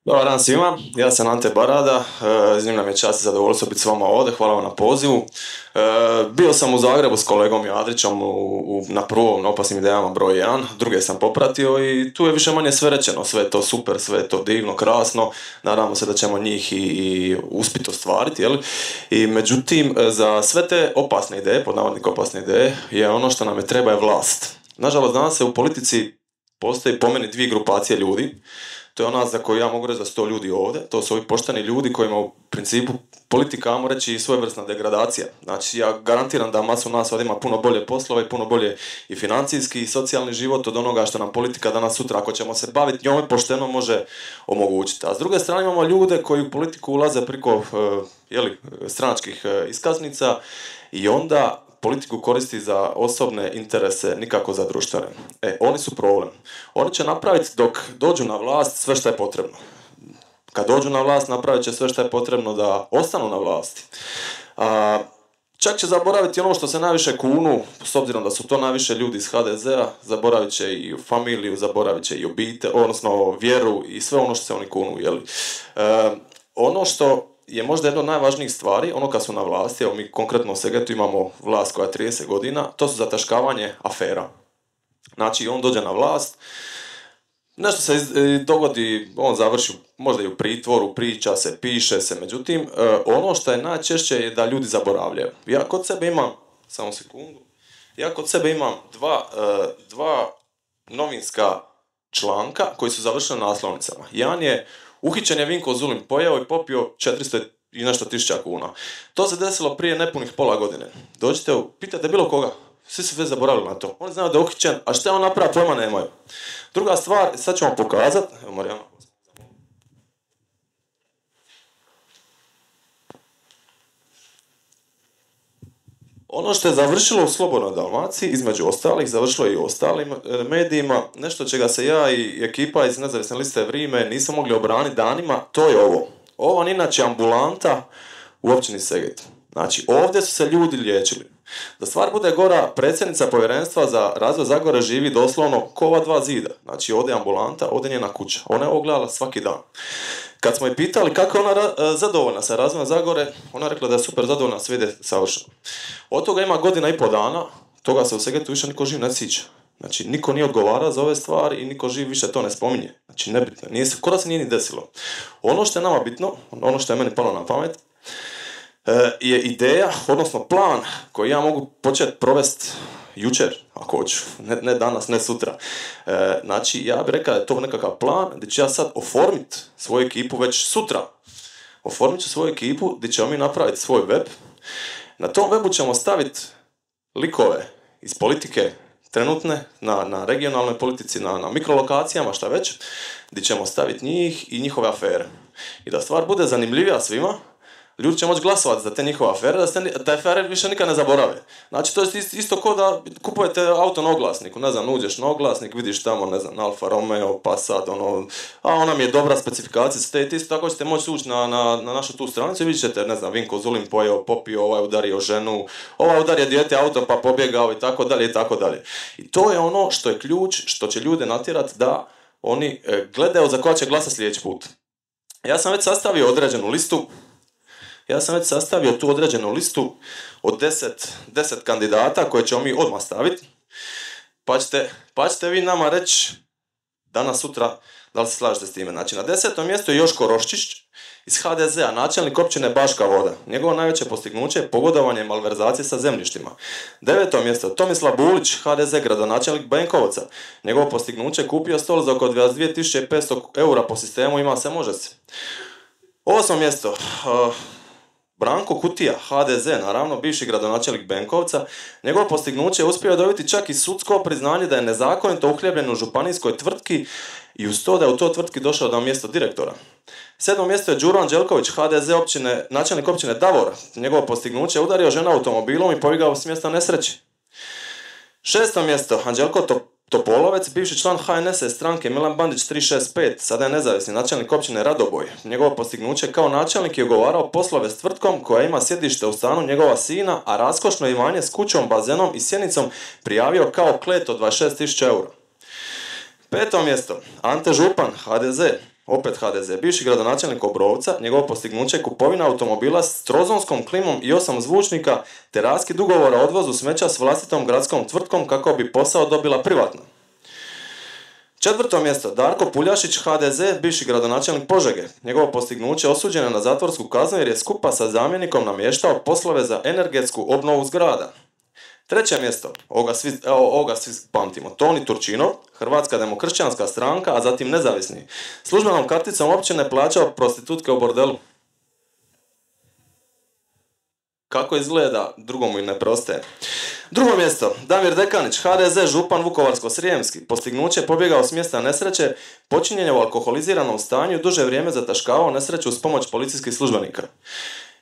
Dobar dan svima, ja sam Ante Barada, iznimna mi je čast i zadovoljstvo biti s vama ovdje, hvala vam na pozivu. Bio sam u Zagrebu s kolegom Jadrićom na prvom, na opasnim idejama broj 1, druge sam popratio i tu je više manje sve rečeno, sve je to super, sve je to divno, krasno, nadamo se da ćemo njih i uspjeti ostvariti, jel? I međutim, za sve te opasne ideje, pod navodnik opasne ideje, je ono što nam je treba je vlast. Nažalost, danas se u politici postoji po meni dvije grupacije ljudi. To je ona za koju ja mogu reći da su to ljudi ovdje, to su ovi pošteni ljudi kojima u principu politika, ajmo reći, i svojevrsna degradacija. Znači, ja garantiram da masu nas ovdje ima puno bolje poslove, puno bolje i financijski i socijalni život od onoga što nam politika danas sutra, ako ćemo se baviti njome, pošteno može omogućiti. A s druge strane imamo ljude koji u politiku ulaze preko stranačkih iskaznica i onda politiku koristi za osobne interese, nikako za društvene. Oni su problem. Oni će napraviti dok dođu na vlast sve što je potrebno. Kad dođu na vlast napravit će sve što je potrebno da ostanu na vlasti. Čak će zaboraviti ono što se najviše kunu, s obzirom da su to najviše ljudi iz HDZ-a, zaboravit će i familiju, zaboravit će i obitelj, odnosno vjeru i sve ono što se oni kunu. Ono što je možda jedna od najvažnijih stvari, ono kad su na vlasti, evo mi konkretno u Segetu imamo vlast koja je 30 godina, to su zataškavanje afera. Znači, on dođe na vlast, nešto se dogodi, on završi možda i u pritvoru, priča se, piše se, međutim, ono što je najčešće je da ljudi zaboravljaju. Ja kod sebe imam, samo sekundu, dva novinska članka koji su završili na naslovnicama. Jedan je uhićen je Vinko Zulim, pojeo i popio 400 i nešto tisuća kuna. To se desilo prije nepunih pola godine. Dođite, pitajte bilo koga. Svi su sve zaboravili na to. Oni znaju da je uhićen, a šta je on napravio, pojma nemaju. Druga stvar, sad ću vam pokazati. Evo Marijana. Ono što je završilo u Slobodnoj Dalmaciji, između ostalih, završilo i u ostalim medijima, nešto čega se ja i ekipa iz nezavisne liste Vrime nismo mogli obraniti danima, to je ovo. Ovo je inače ambulanta u općini Seget. Znači, ovdje su se ljudi liječili. Da stvar bude gora, predsjednica povjerenstva za razvoj Zagore živi doslovno ko ova dva zida. Znači, ovdje je ambulanta, ovdje je njena kuća. Ona je ovo gledala svaki dan. Kad smo je pitali kako je ona zadovoljna sa razvojem Zagore, ona je rekla da je super zadovoljna, sve ide savršeno. Od toga ima 1,5 godina, toga se u Segetu više niko živ ne sjeća. Znači, niko nije odgovara za ove stvari i niko živ više to ne spominje. Znači, nebitno. Skoro se nije ni desilo. Ono što je nama bitno, ono što je meni palo na pamet, je ideja, odnosno plan koji ja mogu početi provesti jučer, ako hoću, ne danas, ne sutra. Znači, ja bih rekao da je to nekakav plan gdje ću ja sad oformiti svoju ekipu već sutra. Oformit ću svoju ekipu gdje ćemo mi napraviti svoj web. Na tom webu ćemo staviti likove iz politike trenutne, na regionalnoj politici, na mikrolokacijama, šta već, gdje ćemo staviti njih i njihove afere. I da stvar bude zanimljivija svima, ljudi će moći glasovati za te njihove afere, da se te afere više nikad ne zaborave. Znači, to je isto kao da kupujete auto na oglasniku, ne znam, uđeš na oglasnik, vidiš tamo, ne znam, Alfa Romeo, Passat, ona mi je dobra specifikacija, ti isto tako ćete moći ući na našu tu stranicu i vidjet ćete, ne znam, Vinko Zulim pojeo, popio, ovaj udario ženu, ovaj udario dijete auto pa pobjegao i tako dalje i tako dalje. I to je ono što je ključ, što će ljude natjerati da oni gledaju za koja će glasati sljedeći put. Ja sam već sastavio tu određenu listu od 10 kandidata koje ćemo mi odmah staviti, pa ćete vi nama reći danas, sutra, da li se slažete s time. Znači, na 10. mjestu je Joško Roščić iz HDZ-a, načelnik općine Baška Voda. Njegovo najveće postignuće je pogodovanje malverzacije sa zemljištima. 9. mjesto Tomislav Bulić, HDZ, gradonačelnik Benkovca. Njegovo postignuće je kupio stol za oko 22.500 eura po sistemu ima se, može se. 8. mjesto Branko Kutija, HDZ, naravno, bivši gradonačelnik Benkovca. Njegovo postignuće je uspio dobiti čak i sudsko priznanje da je nezakonito uhljebljen u županijskoj tvrtki i uz to da je u toj tvrtki došao na mjesto direktora. 7. mjesto je Đuro Anđelković, HDZ, načelnik općine Davor. Njegovo postignuće je udario ženu automobilom i pobjegao s mjesta nesreće. 6. mjesto Anđelko Topolovec, bivši član HNS-a stranke Milan Bandić 365, sada je nezavisni načelnik općine Radoboj. Njegovo postignuće kao načelnik je ugovarao poslove s tvrtkom koja ima sjedište u stanu njegova sina, a raskošno imanje s kućom, bazenom i sjenicom prijavio kao klet od 26.000 eura. 5. mjesto Ante Župan, HDZ. opet HDZ, bivši gradonačelnik Obrovca, njegovo postignuće je kupovina automobila s trozonskom klimom i 8 zvučnika, te raskid ugovora o odvozu smeća s vlastitom gradskom tvrtkom kako bi posao dobila privatno. 4. mjesto, Darko Puljašić, HDZ, bivši gradonačelnik Požege. Njegovo postignuće osuđeno na zatvorsku kaznu jer je skupa sa zamjenikom namještao poslove za energetsku obnovu zgrada. 3. mjesto, ovoga svi pamtimo, Toni Turčinov, Hrvatska demokršćanska stranka, a zatim nezavisni. Službenom karticom općine plaćao prostitutke u bordelu. Kako izgleda, drugomu i ne prostaje. 2. mjesto, Damir Dekanić, HDZ, župan Vukovarsko-srijemski. Postignuće pobjegao s mjesta nesreće, počinjen je u alkoholiziranom stanju, duže vrijeme zataškavao nesreću uz pomoć policijskih službenika.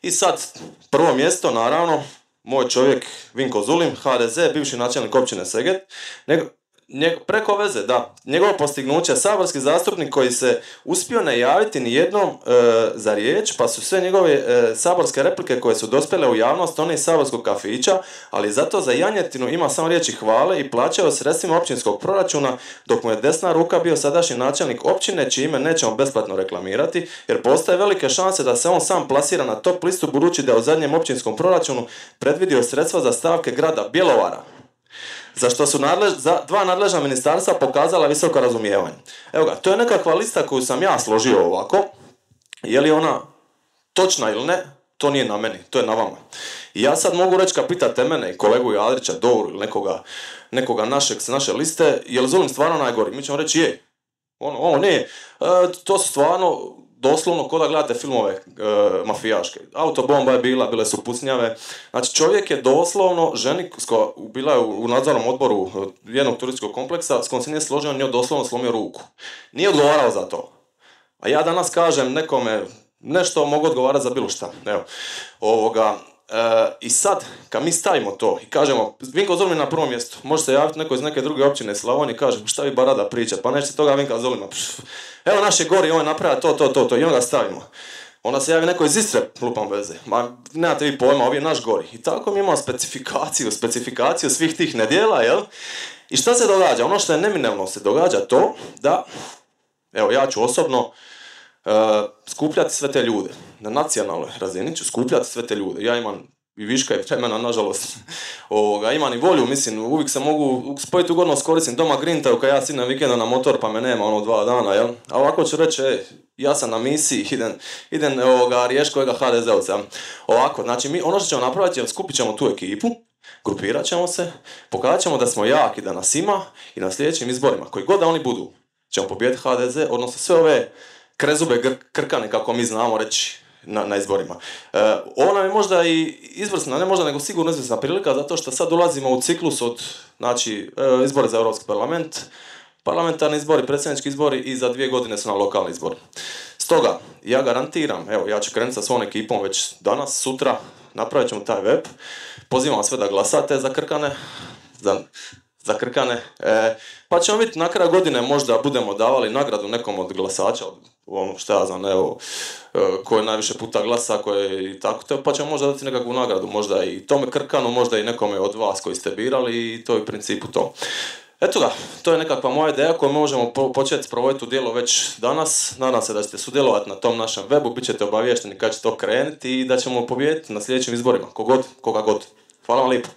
I sad, 1. mjesto, naravno, moj čovjek Vinko Zulim, HDZ, bivši načelnik općine Seget. Preko veze, da. Njegovo postignuće, saborski zastupnik koji se uspio ne javiti ni jednom za riječ, pa su sve njegove saborske replike koje su dospjele u javnost one iz saborskog kafića, ali zato za janjetinu ima samo riječi hvale i plaćao sredstvima općinskog proračuna, dok mu je desna ruka bio sadašnji načelnik općine, čije ime nećemo besplatno reklamirati, jer postoje velike šanse da se on sam plasira na top listu, budući da je u zadnjem općinskom proračunu predvidio sredstva za stavke grada Bjelovara, za što su dva nadležna ministarstva pokazala visoko razumijevanje. Evo ga, to je nekakva lista koju sam ja složio ovako. Je li ona točna ili ne, to nije na meni, to je na vama. I ja sad mogu reći kad pitate mene i kolegu Jadrića, Doru ili nekoga našeg s naše liste, je li Zulim stvarno najgori? Mi ćemo reći je. Ovo nije. To su stvarno doslovno ko da gledate filmove mafijaške. Autobomba je bile su pucnjave. Znači čovjek je doslovno ženi, bila je u nadzornom odboru jednog turističkog kompleksa, s kojom se nije složio, nije doslovno slomio ruku. Nije odgovarao za to. A ja danas kažem nekome nešto, mogu odgovarati za bilo šta. Evo, i sad, kad mi stavimo to i kažemo, Vinko Zulim na prvom mjestu, može se javiti neko iz neke druge općine Slavonije i kaže, šta vi barada priča, pa nećete toga Vinka Zulima. Evo naš je gori, on je napravio to i onda ga stavimo. Onda se javi neko iz Istre, lupam veze, ma nemate vi pojma, ovi je naš gori. I tako mi imamo specifikaciju svih tih nedjela, jel? I šta se događa? Ono što je neminovno se događa to da, evo ja ću osobno skupljati sve te ljude. Na nacionalnoj razini ću skupljati sve te ljude. Ja imam i viška i vremena, nažalost. Imam i volju, mislim, uvijek se mogu spojiti ugodno s koristim doma grintaju kad ja sidnem vikenda na motor pa me nema 2 dana, jel? A ovako ću reći, ja sam na misiji, idem riješiti kojega HDZ-ovca. Ovako, znači mi ono što ćemo napraviti je skupit ćemo tu ekipu, grupirat ćemo se, pokazat ćemo da smo jaki, da nas ima i na sljedećim izborima, koji god da oni budu, ćemo pobijediti HDZ, odnosno sve ove krezube krkane, kako mi znamo reći na izborima. Ovo nam je možda i izvrsna, ne možda nego sigurno izvrsna prilika, zato što sad ulazimo u ciklus od, znači, izbore za Europski parlament, parlamentarni izbori, predsjednički izbori i za 2 godine su na lokalni izbori. Stoga, ja garantiram, evo, ja ću krenuti sa svom ekipom već danas, sutra, napravit ćemo taj web, pozivam sve da glasate za krkane, pa ćemo vidjeti na kraju godine možda budemo davali nagradu nekom od glasača, šta ja znam, evo, ko je najviše puta glasa, ko je i tako, pa ćemo možda dati nekakvu nagradu, možda i tome krkanu, možda i nekome od vas koji ste birali i to je u principu to. Eto ga, to je nekakva moja ideja koju možemo početi provoditi u djelo već danas. Nadam se da ćete sudjelovati na tom našem webu, bit ćete obavješteni kad će to krenuti i da ćemo pobijediti na sljedećim izborima, koga god. Hvala vam lijepo.